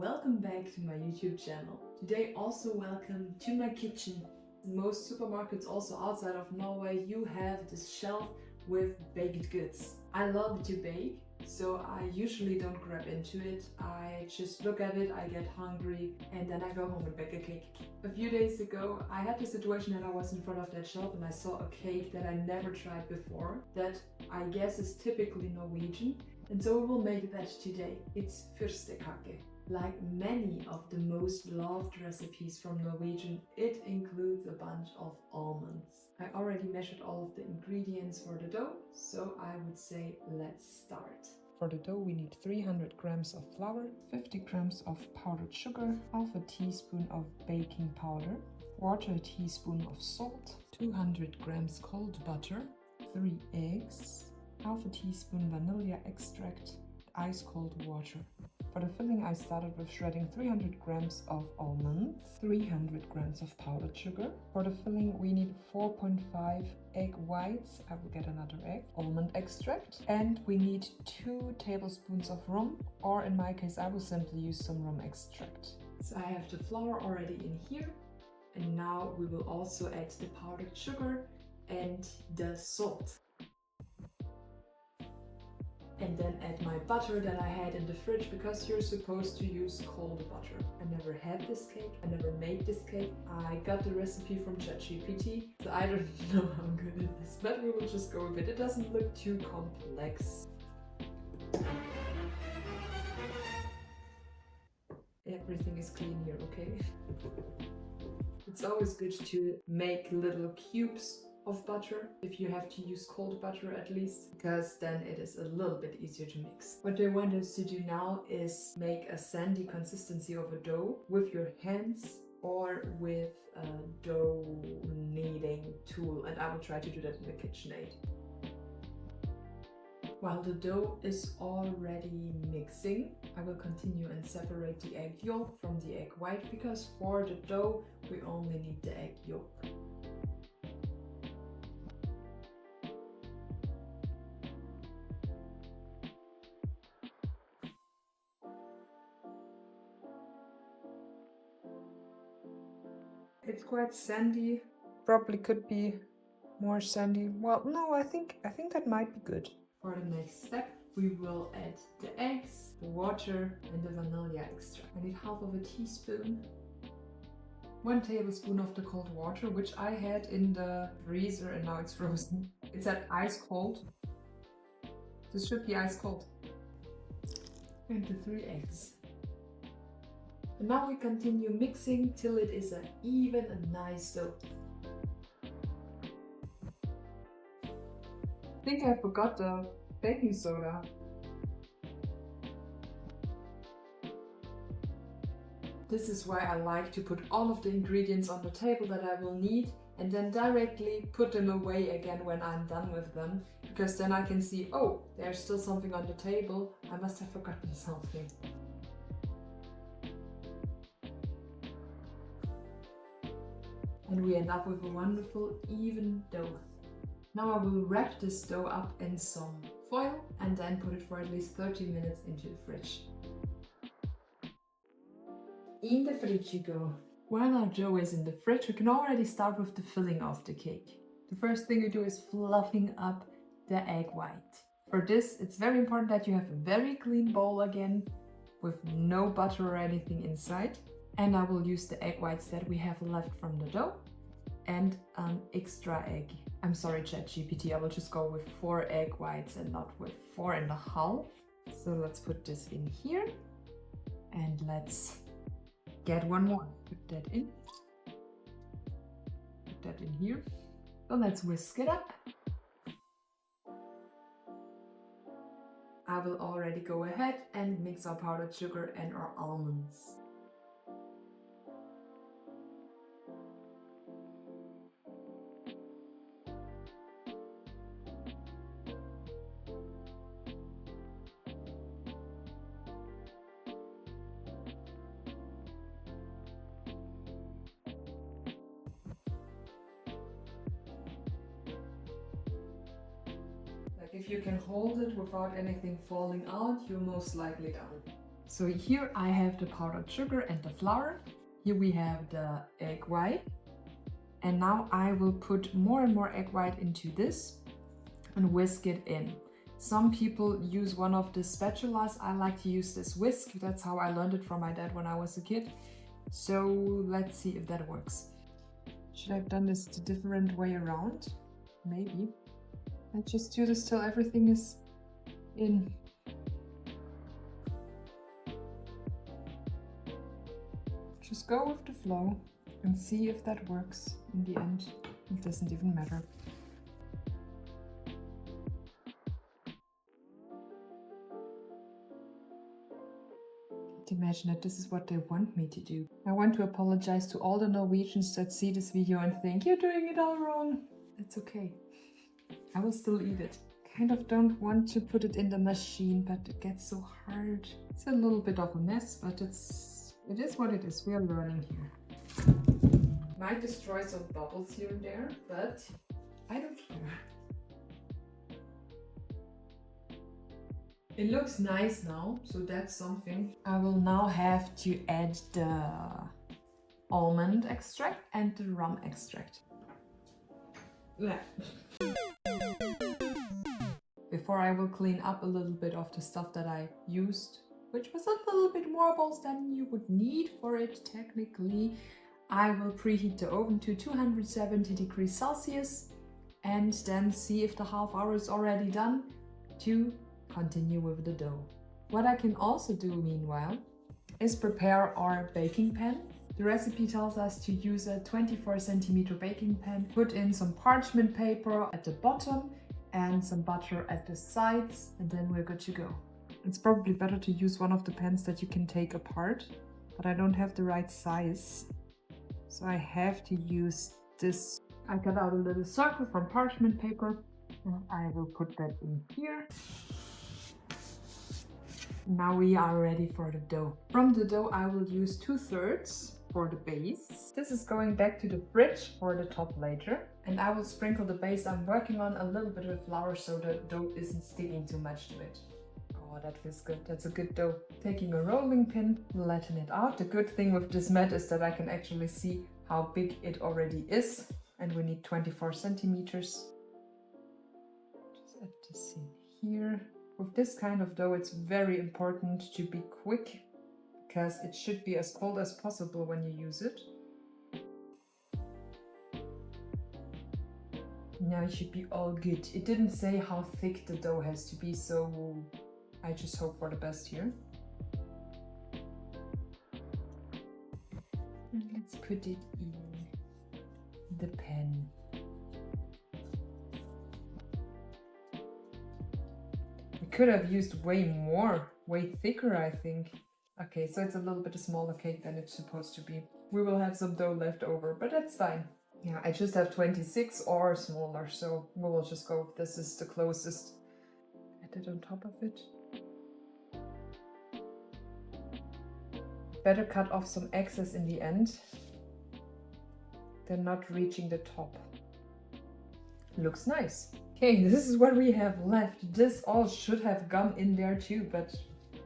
welcome back to my YouTube channel. Today also welcome to my kitchen. In most supermarkets also outside of Norway you have this shelf with baked goods. I love to bake, so I usually don't grab into it. I just look at it, I get hungry, and then I go home and bake a cake. A few days ago I had the situation that I was in front of that shelf and I saw a cake that I never tried before, that I guess is typically Norwegian, and so we will make that today. It's fyrstekake. Like many of the most loved recipes from Norwegian, it includes a bunch of almonds. I already measured all of the ingredients for the dough, so I would say let's start. For the dough we need 300 grams of flour, 50 grams of powdered sugar, half a teaspoon of baking powder, quarter teaspoon of salt, 200 grams cold butter, 3 eggs, half a teaspoon vanilla extract, ice cold water. For the filling I started with shredding 300 grams of almonds, 300 grams of powdered sugar. For the filling we need 4.5 egg whites, I will get another egg, almond extract, and we need 2 tablespoons of rum, or in my case I will simply use some rum extract. So I have the flour already in here, and now we will also add the powdered sugar and the salt. And then add my butter that I had in the fridge, because you're supposed to use cold butter. I never had this cake, I never made this cake. I got the recipe from ChatGPT, so I don't know how good it is, but we will just go with it. It doesn't look too complex. Everything is clean here, okay? It's always good to make little cubes of butter, if you have to use cold butter at least, because then it is a little bit easier to mix. What I want us to do now is make a sandy consistency of a dough with your hands or with a dough kneading tool, and I will try to do that in the KitchenAid. While the dough is already mixing, I will continue and separate the egg yolk from the egg white, because for the dough we only need the egg yolk. It's quite sandy, probably could be more sandy. Well, no, I think that might be good. For the next step, we will add the eggs, the water, and the vanilla extract. I need half of a teaspoon, 1 tablespoon of the cold water, which I had in the freezer and now it's frozen. It's at ice cold. This should be ice cold. And the 3 eggs. And now we continue mixing till it is an even and nice dough. I think I forgot the baking soda. This is why I like to put all of the ingredients on the table that I will need, and then directly put them away again when I'm done with them, because then I can see, oh, there's still something on the table, I must have forgotten something. And we end up with a wonderful even dough. Now I will wrap this dough up in some foil and then put it for at least 30 minutes into the fridge. In the fridge you go. While our dough is in the fridge, we can already start with the filling of the cake. The first thing you do is fluffing up the egg white. For this, it's very important that you have a very clean bowl again, with no butter or anything inside. And I will use the egg whites that we have left from the dough and an extra egg. I'm sorry, ChatGPT, I will just go with 4 egg whites and not with 4.5. So let's put this in here and let's get one more. Put that in. Put that in here. So let's whisk it up. I will already go ahead and mix our powdered sugar and our almonds. If you can hold it without anything falling out, you're most likely done. So here I have the powdered sugar and the flour. Here we have the egg white. And now I will put more and more egg white into this and whisk it in. Some people use one of the spatulas. I like to use this whisk. That's how I learned it from my dad when I was a kid. So let's see if that works. Should I have done this the different way around? Maybe. I just do this till everything is in. Just go with the flow and see if that works in the end. It doesn't even matter. Imagine that this is what they want me to do. I want to apologize to all the Norwegians that see this video and think you're doing it all wrong. It's okay. I will still eat it. Kind of don't want to put it in the machine, but it gets so hard. It's a little bit of a mess, but it is what it is. We are learning here. Might destroy some bubbles here and there, but I don't care. It looks nice now, so that's something. I will now have to add the almond extract and the rum extract. Before I will clean up a little bit of the stuff that I used, which was a little bit more balls than you would need for it technically, I will preheat the oven to 270 degrees Celsius and then see if the half hour is already done to continue with the dough. What I can also do meanwhile is prepare our baking pan. The recipe tells us to use a 24 centimeter baking pan, put in some parchment paper at the bottom and some butter at the sides, and then we're good to go. It's probably better to use one of the pans that you can take apart, but I don't have the right size, so I have to use this. I cut out a little circle from parchment paper and I will put that in here. Now we are ready for the dough. From the dough I will use 2/3 for the base. This is going back to the fridge for the top later. And I will sprinkle the base I'm working on a little bit with flour so the dough isn't sticking too much to it. Oh, that feels good. That's a good dough. Taking a rolling pin, flatten it out. The good thing with this mat is that I can actually see how big it already is. And we need 24 centimeters. Just add this in here. With this kind of dough, it's very important to be quick because it should be as cold as possible when you use it. Now it should be all good. It didn't say how thick the dough has to be, so I just hope for the best here. And let's put it in the pan. Could have used way more, way thicker, I think. Okay, so it's a little bit a smaller cake than it's supposed to be. We will have some dough left over, but that's fine. Yeah, I just have 26 or smaller, so we will just go. This is the closest. Add it on top of it. Better cut off some excess in the end than not reaching the top. Looks nice. Okay, this is what we have left. This all should have gone in there too, but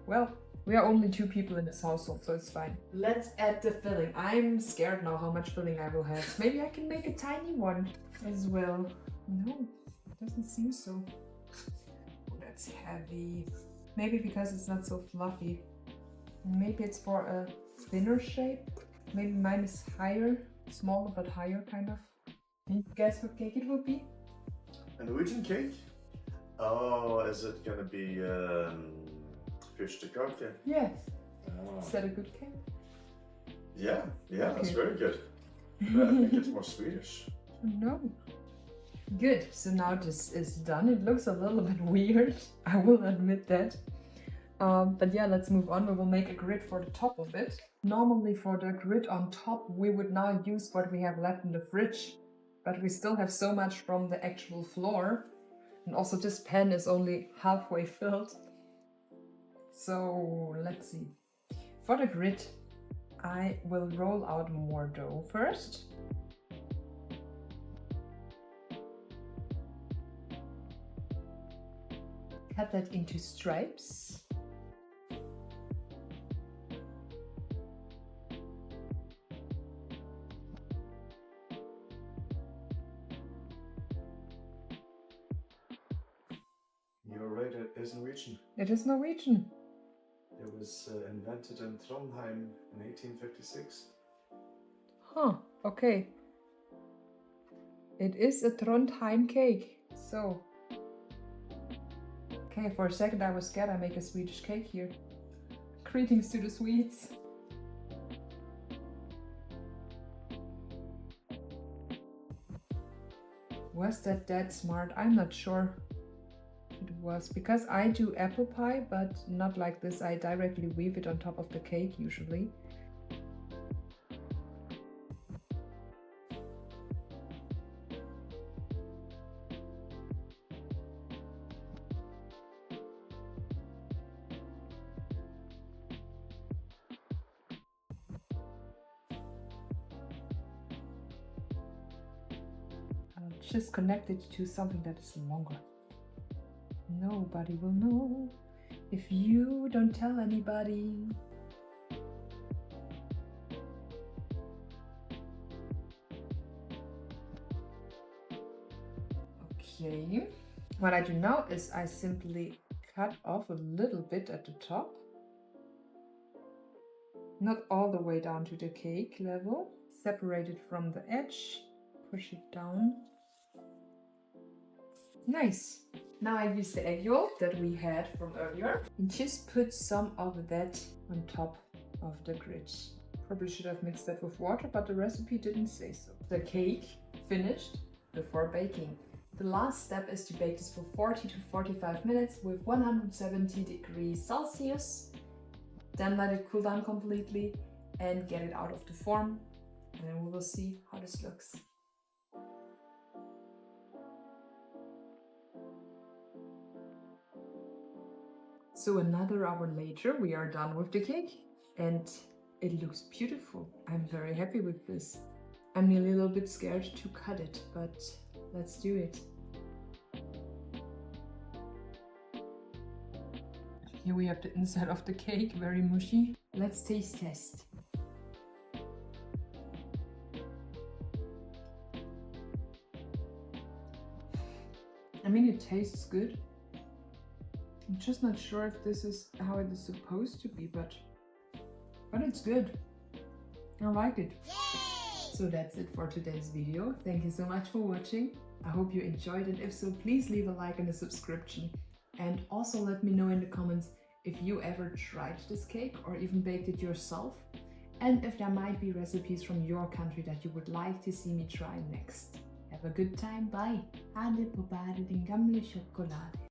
well, we are only 2 people in this household, so it's fine. Let's add the filling. I'm scared now how much filling I will have. Maybe I can make a tiny one as well. No, it doesn't seem so. Oh, that's heavy. Maybe because it's not so fluffy. Maybe it's for a thinner shape. Maybe mine is higher, smaller but higher kind of. Can you guess what cake it will be? A Norwegian cake? Oh, is it gonna be Fyrstekake? Yes. Oh. Is that a good cake? Yeah, Okay. That's very good. But I think it's more Swedish. No. Good, so now this is done. It looks a little bit weird, I will admit that. But yeah, let's move on. We will make a grid for the top of it. Normally for the grid on top, we would now use what we have left in the fridge. But we still have so much from the actual floor. And also this pan is only halfway filled. So let's see. For the grid, I will roll out more dough first. Cut that into stripes. You're right, it is Norwegian. It is Norwegian. It was invented in Trondheim in 1856. Huh, okay. It is a Trondheim cake. So, okay, for a second I was scared I make a Swedish cake here. Greetings to the Swedes. Was that smart? I'm not sure. It was because I do apple pie, but not like this. I directly weave it on top of the cake usually. I'll just connect it to something that is longer. Nobody will know if you don't tell anybody. Okay, what I do now is I simply cut off a little bit at the top. Not all the way down to the cake level. Separate it from the edge, push it down. Nice. Now I use the egg yolk that we had from earlier and just put some of that on top of the grid. Probably should have mixed that with water, but the recipe didn't say so. The cake finished before baking. The last step is to bake this for 40 to 45 minutes with 170 degrees Celsius. Then let it cool down completely and get it out of the form. And then we will see how this looks. So another hour later, we are done with the cake and it looks beautiful. I'm very happy with this. I'm a little bit scared to cut it, but let's do it. Here we have the inside of the cake, very mushy. Let's taste test. I mean, it tastes good. I'm just not sure if this is how it is supposed to be, but it's good. I like it. Yay! So that's it for today's video. Thank you so much for watching. I hope you enjoyed it. If so, please leave a like and a subscription. And also let me know in the comments if you ever tried this cake or even baked it yourself. And if there might be recipes from your country that you would like to see me try next. Have a good time. Bye! Ha det på badet din gamle chokolade.